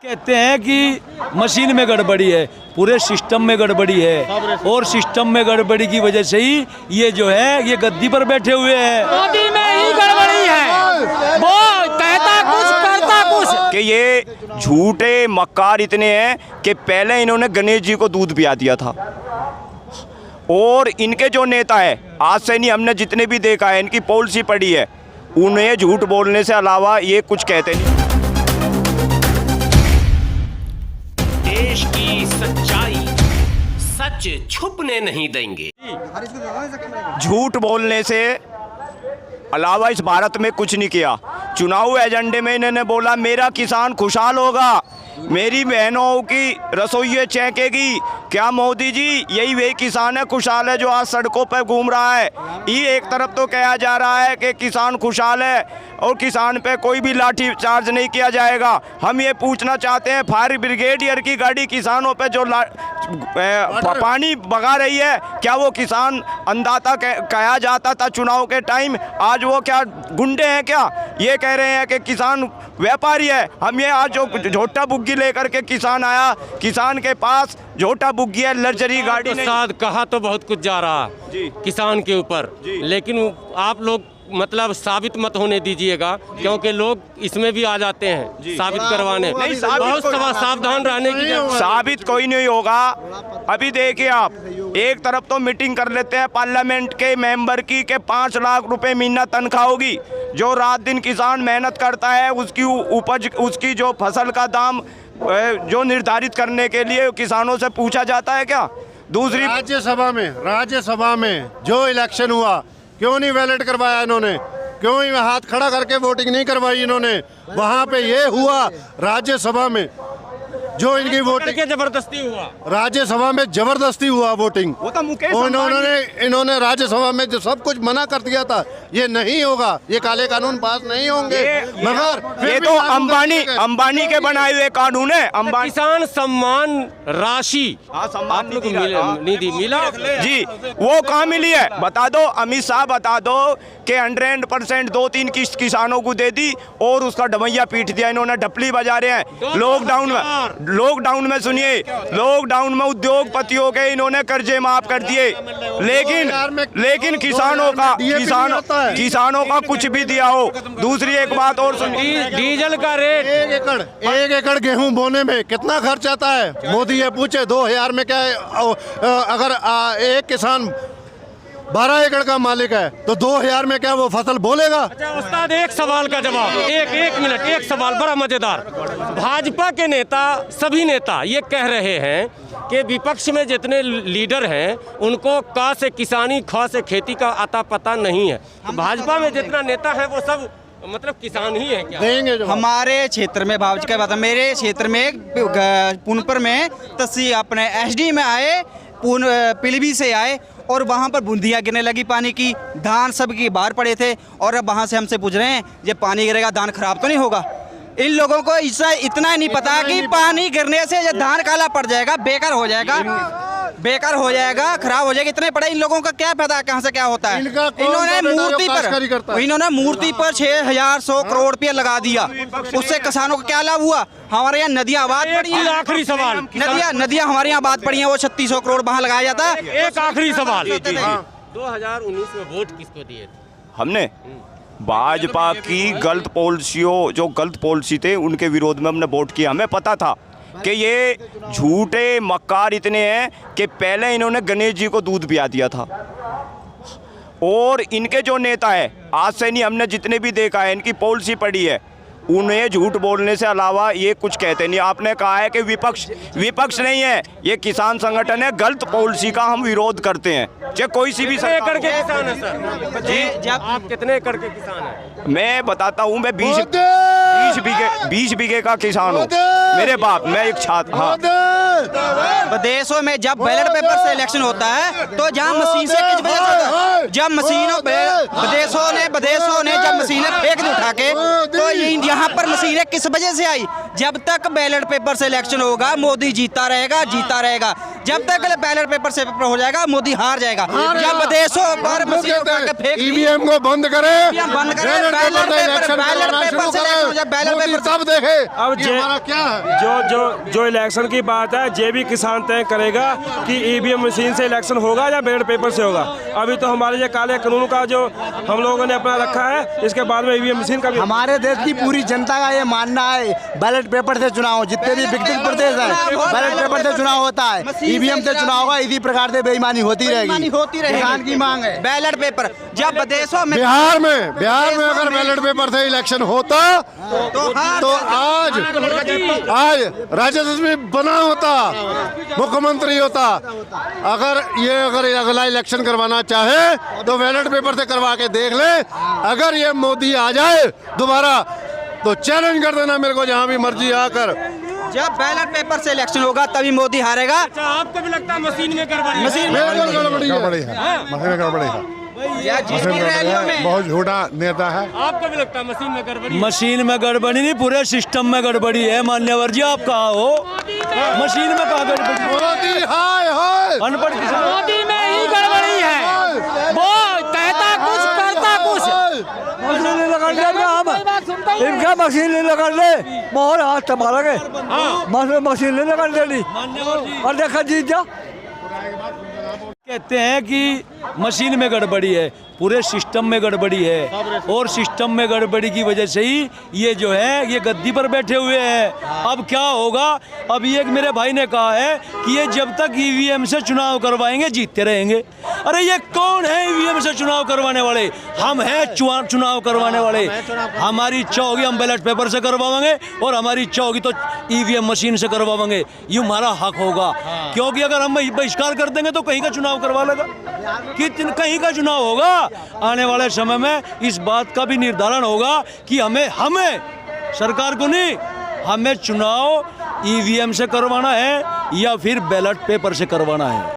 कहते हैं कि मशीन में गड़बड़ी है, पूरे सिस्टम में गड़बड़ी है और सिस्टम में गड़बड़ी की वजह से ही ये जो है ये गद्दी पर बैठे हुए हैं। मोदी में ही गड़बड़ी है, वो कहता कुछ करता कुछ। कि ये झूठे मक्कार इतने हैं कि पहले इन्होंने गणेश जी को दूध पिया दिया था और इनके जो नेता है आज से नहीं, हमने जितने भी देखा है इनकी पॉलिसी पड़ी है, उन्हें झूठ बोलने से अलावा ये कुछ कहते नहीं। देश की सच्चाई सच छुपने नहीं देंगे। झूठ बोलने से अलावा इस भारत में कुछ नहीं किया। चुनाव एजेंडे में इन्होंने बोला मेरा किसान खुशहाल होगा, मेरी बहनों की रसोई चहकेगी। क्या मोदी जी यही वही किसान है खुशहाल है जो आज सड़कों पर घूम रहा है? ये एक तरफ तो कहा जा रहा है कि किसान खुशहाल है और किसान पे कोई भी लाठी चार्ज नहीं किया जाएगा। हम ये पूछना चाहते हैं फायर ब्रिगेडियर की गाड़ी किसानों पे जो पानी बगा रही है, क्या वो किसान अन्नदाता कहा जाता था चुनाव के टाइम? आज वो क्या गुंडे हैं क्या? ये कह रहे हैं कि किसान व्यापारी है। हम ये आज जो झोटा बुग्गी लेकर के किसान आया, किसान के पास झोटा बुग्गी है, लग्जरी गाड़ी नहीं। कहा तो बहुत कुछ जा रहा जी किसान के ऊपर, लेकिन आप लोग मतलब साबित मत होने दीजिएगा, क्योंकि लोग इसमें भी आ जाते हैं साबित करवाने। नहीं, बहुत सावधान रहने की जरूरत है। साबित कोई नहीं होगा। अभी देखिए आप, एक तरफ तो मीटिंग कर लेते हैं पार्लियामेंट के मेंबर की के 5 लाख रुपए महीना तनख्वाह होगी। जो रात दिन किसान मेहनत करता है उसकी उपज, उसकी जो फसल का दाम जो निर्धारित करने के लिए किसानों से पूछा जाता है क्या? दूसरी राज्यसभा में जो इलेक्शन हुआ क्यों नहीं वैलिड करवाया इन्होंने? क्यों ही हाथ खड़ा करके वोटिंग नहीं करवाई इन्होंने? वहाँ पे ये हुआ राज्यसभा में जो इनकी वोटिंग जबरदस्ती हुआ, राज्यसभा में जबरदस्ती हुआ वोटिंग। वो तो मुकेश इन्होंने राज्यसभा में जो सब कुछ मना कर दिया था, ये नहीं होगा, ये काले कानून पास नहीं होंगे। मगर ये तो अंबानी के बनाए हुए कानून है। किसान सम्मान राशि आप लोग नहीं मिला जी, वो कहाँ मिली है? बता दो, अमित शाह बता दो कि 100% 2-3 किस्त किसानों को दे दी और उसका डमैया पीट दिया इन्होंने। ढपली बजा रहे हैं लॉकडाउन में सुनिए, लॉकडाउन में उद्योगपतियों के इन्होंने कर्जे माफ कर दिए, लेकिन किसानों का कुछ भी दिया हो। दूसरी एक बात और सुनिए, डीजल का रेट एक एकड़ गेहूं बोने में कितना खर्च आता है? मोदी ये पूछे 2000 में क्या है? अगर एक किसान 12 एकड़ का मालिक है तो 2000 में क्या वो फसल बोलेगा? अच्छा उस्ताद, एक सवाल का जवाब, एक मिनट, एक सवाल बड़ा मजेदार। भाजपा के नेता, सभी नेता ये कह रहे हैं कि विपक्ष में जितने लीडर हैं उनको का से किसानी, ख से खेती का आता पता नहीं है। तो भाजपा में जितना नेता है वो सब मतलब किसान ही है क्या? देंगे जो हमारे क्षेत्र में भाजपा का बात, मेरे क्षेत्र में पुनपुर में तहसील अपने एसडी में आए, पीलीभीत से आए और वहाँ पर बूंदियाँ गिरने लगी पानी की, धान सबकी बाहर पड़े थे और अब वहाँ से हमसे पूछ रहे हैं ये पानी गिरेगा धान खराब तो नहीं होगा? इन लोगों को इतना नहीं पता कि पानी गिरने से ये धान काला पड़ जाएगा, बेकार हो जाएगा, खराब हो जाएगा। इतने पड़े इन लोगों का क्या पता कहाँ से क्या होता है? इन्होंने मूर्ति पर 6100 करोड़ रुपया लगा दिया, उससे किसानों को क्या लाभ हुआ? हमारे यहाँ नदियाँ आबाद पड़ी हैं। आखिरी सवाल, नदियाँ हमारे यहाँ आबाद पड़ी हैं, वो 3600 करोड़ वहाँ लगाया जाता है। एक आखिरी सवाल, 2019 में वोट किसको दिए थे? हमने भाजपा की गलत पॉलिसियों, जो गलत पॉलिसी थे उनके विरोध में हमने वोट किया। हमें पता था कि ये झूठे मक्कार इतने हैं कि पहले इन्होंने गणेश जी को दूध पिया दिया था और इनके जो नेता है आज से नहीं, हमने जितने भी देखा है इनकी पॉलिसी पड़ी है, उन्हें झूठ बोलने से अलावा ये कुछ कहते नहीं। आपने कहा है कि विपक्ष नहीं है, ये किसान संगठन है। गलत पॉलिसी का हम विरोध करते हैं, चाहे कोई सी भी एकड़ के किसान है सर जी। जब आप कितने एकड़ के किसान हैं? मैं बताता हूँ, मैं 20 बीघे का किसान हूँ। मेरे बाप, मैं एक छात्र। हाँ, विदेशों में जब बैलेट पेपर से इलेक्शन होता है तो जहाँ मशीन से किस वजह से होता है? जब विदेशों ने जब मशीनें फेंक दी उठा के, तो यहाँ पर मशीनें किस वजह से आई? जब तक बैलेट पेपर से इलेक्शन होगा मोदी जीता रहेगा। जब तक बैलेट पेपर से पेपर हो जाएगा मोदी हार जाएगा। जब देशों पर मशीन उठा के फेंक दी, ईवीएम को बंद करे, बंद करे, बैलेट पेपर से इलेक्शन बैलेट कराना पेपर शुरू से करे, इलेक्शन, जब बैलेट मोदी पेपर तब देखे अब ये हमारा क्या है। जो इलेक्शन की बात है, ये भी किसान तय करेगा कि ईवीएम मशीन से इलेक्शन होगा या बैलेट पेपर से होगा। अभी तो हमारे ये काले कानून का जो हम लोगों ने अपना रखा है, इसके बाद में ईवीएम मशीन का भी। हमारे देश की पूरी जनता का ये मानना है बैलेट पेपर से चुनाव, जितने भी विकसित प्रदेश हैं बैलेट पेपर से चुनाव होता है, ईवीएम से चुनाव होगा। इसी प्रकार से बेईमानी होती रहेगी, किसान की मांग है बैलेट पेपर। जब विदेशों में बिहार में अगर बैलेट पेपर से इलेक्शन होता तो आज राज्यसभा में बना होता, मुख्यमंत्री होता। अगर अगला इलेक्शन करवाना चाहे तो बैलेट पेपर से करवा के देख ले। अगर ये मोदी आ जाए दोबारा तो चैलेंज कर देना मेरे को, जहां भी मर्जी आकर। जब बैलेट पेपर से इलेक्शन होगा तभी मोदी हारेगा। अच्छा, आपको भी लगता है मशीन में गड़बड़ी? मशीन में गड़बड़ी है, जिसकी रैलियों में बहुत झूठा नेता है। आपको भी लगता है मशीन में गड़बड़ी? मशीन में गड़बड़ी नहीं, पूरे सिस्टम में गड़बड़ी है। मान्यवर जी, आप कहाँ हो? मशीन में कहाँ गड़बड़ी? मोदी हाय हाय, अनपढ़ किसान। मोदी में ही गड़बड़ी है, वो कहता कुछ करता कुछ। मशीन लगा दे, इनका मशीन लगा दे, मोहर हाथ संभालोगे, मशीन लगा दे और देखा जीत जा। कहते हैं कि मशीन में गड़बड़ी है, पूरे सिस्टम में गड़बड़ी है, और सिस्टम में गड़बड़ी की वजह से ही ये जो है ये गद्दी पर बैठे हुए हैं। अब क्या होगा? अब ये एक मेरे भाई ने कहा है कि ये जब तक ईवीएम से चुनाव करवाएंगे जीतते रहेंगे। अरे ये कौन है ईवीएम से चुनाव करवाने वाले? हम हैं चुनाव करवाने वाले। हमारी इच्छा होगी हम बैलेट पेपर से करवाएंगे, और हमारी इच्छा होगी तो ईवीएम मशीन से करवाएंगे। ये हमारा हक होगा, क्योंकि अगर हम बहिष्कार कर देंगे तो कहीं का चुनाव करवा लेगा, कहीं का चुनाव होगा। आने वाले समय में इस बात का भी निर्धारण होगा कि हमें सरकार को नहीं, हमें चुनाव ईवीएम से करवाना है या फिर बैलेट पेपर से करवाना है।